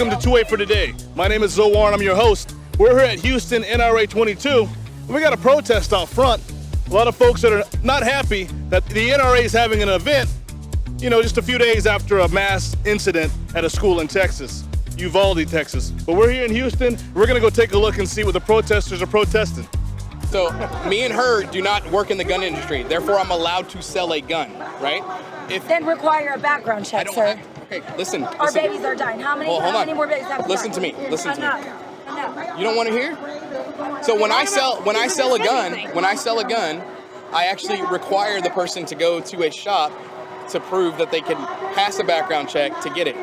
welcome to 2A for Today. My name is Zoe Warren, I'm your host. We're here at Houston NRA 22, and we got a protest out front. A lot of folks that are not happy that the NRA is having an event, just a few days after a mass incident at a school in Texas, Uvalde, Texas. But we're here in Houston, we're gonna go take a look and see what the protesters are protesting. So me and her do not work in the gun industry, therefore I'm allowed to sell a gun, right? Then require a background check, sir. Okay, listen. Our babies are dying. How many more babies have we Listen got? to me. Listen to me. Enough. You don't want to hear? So when I sell a gun, I actually require the person to go to a shop to prove that they can pass a background check to get it.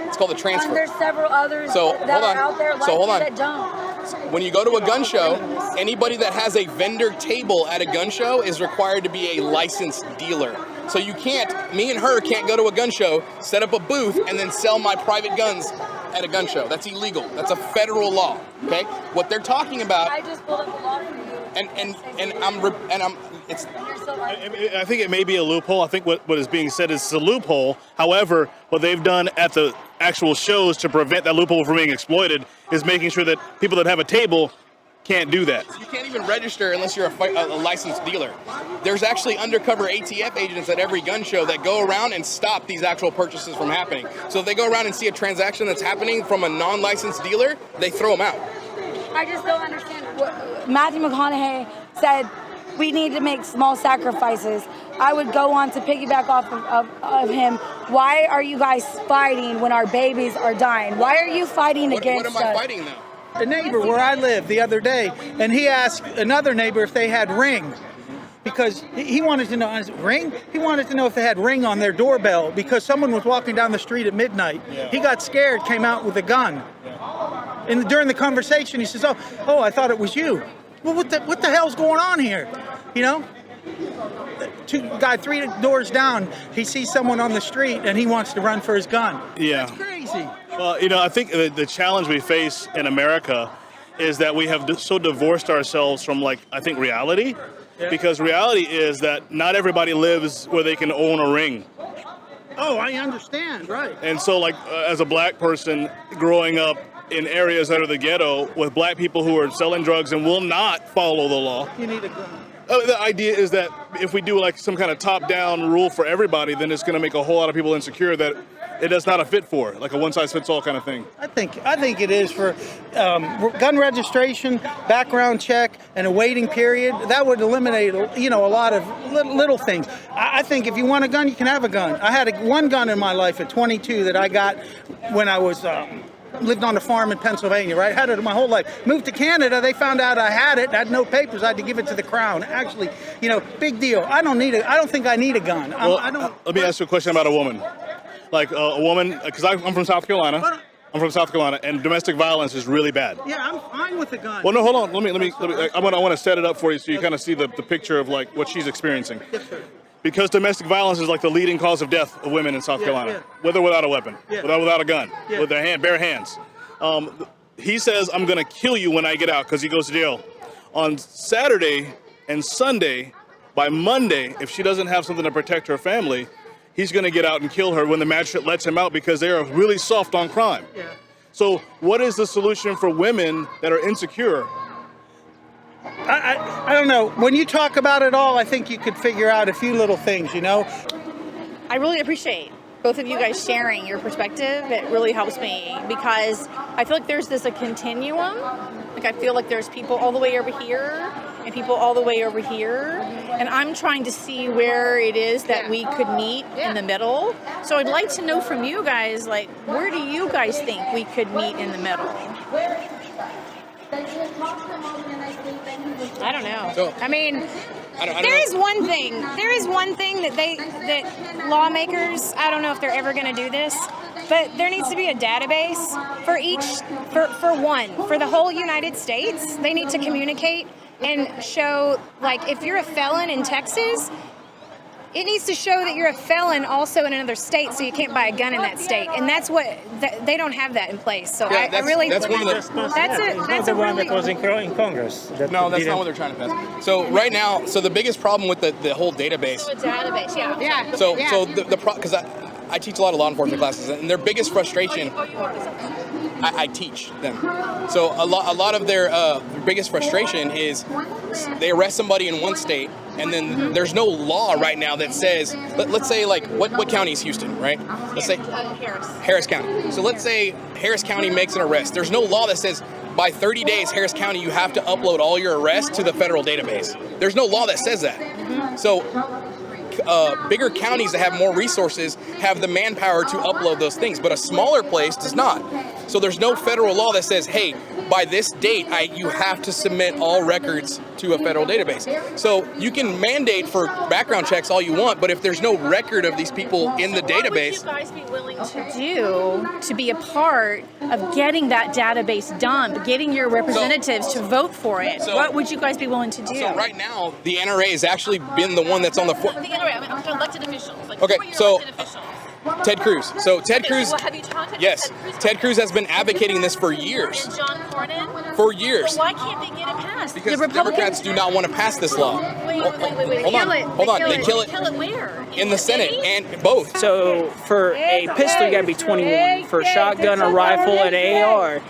It's called a transfer. And there's several others So, that hold on. are out there So, hold on. that don't. When you go to a gun show, anybody that has a vendor table at a gun show is required to be a licensed dealer. So me and her can't go to a gun show, set up a booth, and then sell my private guns at a gun show. That's illegal. That's a federal law. Okay? What they're talking about. I just pulled up the law for you. I think it may be a loophole. I think what is being said is a loophole. However, what they've done at the actual shows to prevent that loophole from being exploited is making sure that people that have a table can't do that. You can't even register unless you're a licensed dealer. There's actually undercover ATF agents at every gun show that go around and stop these actual purchases from happening. So if they go around and see a transaction that's happening from a non-licensed dealer, they throw them out. I just don't understand. Matthew McConaughey said we need to make small sacrifices. I would go on to piggyback off of him. Why are you guys fighting when our babies are dying? Why are you fighting against us? What am I fighting though? A neighbor where I live the other day, and he asked another neighbor if they had Ring, because he wanted to know, Ring? He wanted to know if they had Ring on their doorbell because someone was walking down the street at midnight. Yeah. He got scared, came out with a gun. Yeah. And during the conversation, he says, oh, I thought it was you. Well, what the hell's going on here? Guy 3 doors down, he sees someone on the street and he wants to run for his gun. Yeah. That's crazy. Well, I think the challenge we face in America is that we have so divorced ourselves from, reality. Yeah. Because reality is that not everybody lives where they can own a ring. Oh, I understand, right. And so, as a black person growing up in areas that are the ghetto with black people who are selling drugs and will not follow the law. You need a gun. The idea is that if we do some kind of top-down rule for everybody, then it's going to make a whole lot of people insecure that it is not a fit for, like a one-size-fits-all kind of thing. I think it is for gun registration, background check, and a waiting period. That would eliminate, a lot of little things. I think if you want a gun, you can have a gun. I had one gun in my life at 22 that I got when I was lived on a farm in Pennsylvania, right? Had it my whole life. Moved to Canada, they found out I had it, had no papers, I had to give it to the Crown. Actually, big deal. I don't think I need a gun. Let me ask you a question about a woman. A woman, because I'm from South Carolina. And domestic violence is really bad. Yeah, I'm fine with the gun. Well, no, hold on. Let me. I want to set it up for you so you kind of see the picture of what she's experiencing. Yes, sir. Because domestic violence is the leading cause of death of women in South Carolina, with or without a weapon, without a gun, with their bare hands. He says, I'm going to kill you when I get out because he goes to jail. On Saturday and Sunday, by Monday, if she doesn't have something to protect her family, he's going to get out and kill her when the magistrate lets him out because they are really soft on crime. Yeah. So what is the solution for women that are insecure? I don't know. When you talk about it all, I think you could figure out a few little things, I really appreciate both of you guys sharing your perspective. It really helps me because I feel like there's a continuum. I feel like there's people all the way over here and people all the way over here. And I'm trying to see where it is that we could meet in the middle. So I'd like to know from you guys, where do you guys think we could meet in the middle? I don't know. So, there is one thing. There is one thing that lawmakers, I don't know if they're ever going to do this, but there needs to be a database for the whole United States. They need to communicate and show, if you're a felon in Texas, it needs to show that you're a felon also in another state, so you can't buy a gun in that state. And that's what they don't have that in place. So I really that's one of the That's the one that was in Congress. No, that's not what they're trying to pass. So right now, the biggest problem with the whole database. So a database, yeah. So the because I teach a lot of law enforcement classes, and their biggest frustration. I teach them. So a lot of their biggest frustration is they arrest somebody in one state, and then there's no law right now that says, let's say like what county is Houston, right? Let's say Harris County. So let's say Harris County makes an arrest. There's no law that says by 30 days, Harris County, you have to upload all your arrests to the federal database. There's no law that says that. So bigger counties that have more resources have the manpower to upload those things, but a smaller place does not. So there's no federal law that says, hey, by this date, you have to submit all records to a federal database. So you can mandate for background checks all you want, but if there's no record of these people in the database. What would you guys be willing to do to be a part of getting that database done, getting your representatives to vote for it? What would you guys be willing to do? So right now, the NRA has actually been the one that's on the The NRA, I'm talking elected officials. Like, okay, who are your so elected officials? Ted Cruz. So Ted Cruz. Have you contacted Yes, Ted Cruz? Ted Cruz has been advocating this for years. And John Cornyn? For years. Well, why can't they get it passed? Because the Democrats do not want to pass this law. Wait. Hold on. They kill it They kill it where? in the Senate and both. So for a pistol, you gotta be 21. For a shotgun, a rifle, and an AR,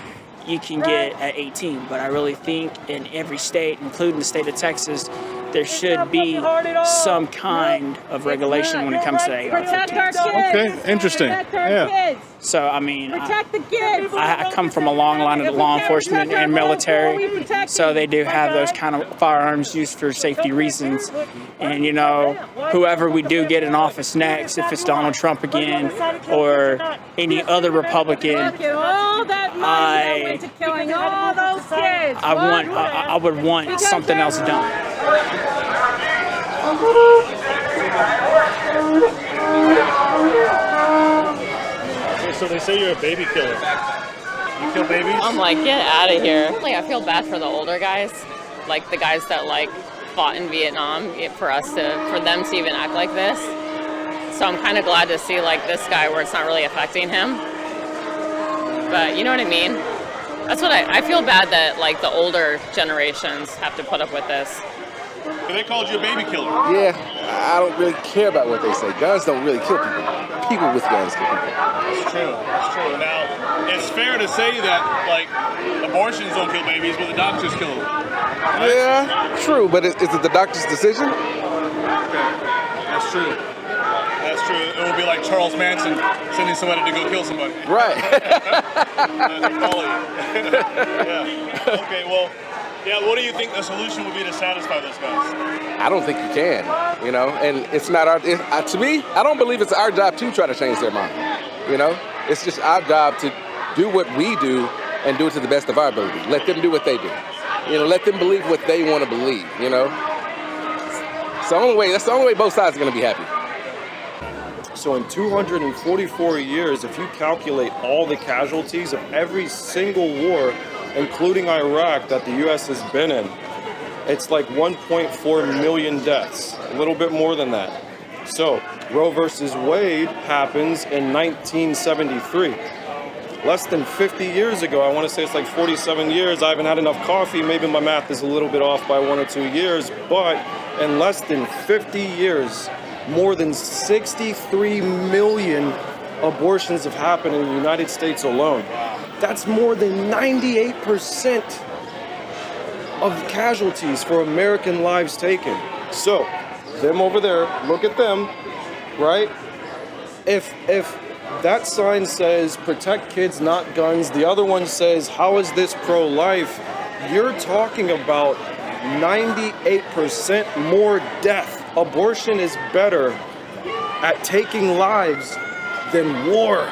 you can get at 18. But I really think in every state, including the state of Texas, there should be some kind of regulation when it comes to AR-15s. Okay, interesting. Yeah. So, I mean, I come from a long line of law enforcement and military, so they do have those kind of firearms used for safety reasons. And, you know, whoever we do get in office next, if it's Donald Trump again or any other Republican, I would want something else done. So they say you're a baby killer. You kill babies? I'm like, get out of here. Like, I feel bad for the older guys, like the guys that like fought in Vietnam, for them to even act like this. So I'm kind of glad to see like this guy where it's not really affecting him. But you know what I mean? That's what I feel bad that like the older generations have to put up with this. They called you a baby killer. Yeah, I don't really care about what they say. Guns don't really kill people. People with guns kill people. It's true. It's true. Now, it's fair to say that, like, abortions don't kill babies, but the doctors kill them. Right? Yeah, true, but is it the doctor's decision? Okay. That's true. That's true. It would be like Charles Manson sending somebody to go kill somebody. Right. Yeah. Okay, well, yeah, what do you think the solution would be to satisfy those guys? I don't think you can, you know, and it's not to me, I don't believe it's our job to try to change their mind, you know? It's just our job to do what we do and do it to the best of our ability. Let them do what they do. You know, let them believe what they want to believe, you know? It's the only way, that's the only way both sides are going to be happy. So in 244 years, if you calculate all the casualties of every single war, including Iraq, that the U.S. has been in, it's like 1.4 million deaths, a little bit more than that. So Roe versus Wade happens in 1973. Less than 50 years ago, I want to say it's like 47 years. I haven't had enough coffee. Maybe my math is a little bit off by 1 or 2 years, but in less than 50 years, more than 63 million abortions have happened in the United States alone. That's more than 98% of casualties for American lives taken. So, them over there, look at them, right? If that sign says protect kids, not guns, the other one says how is this pro-life, you're talking about 98% more death. Abortion is better at taking lives than war.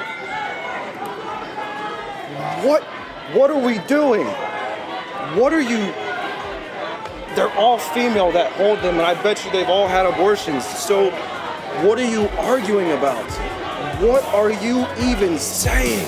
What are we doing? What are you? They're all female that hold them, and I bet you they've all had abortions. So what are you arguing about? What are you even saying?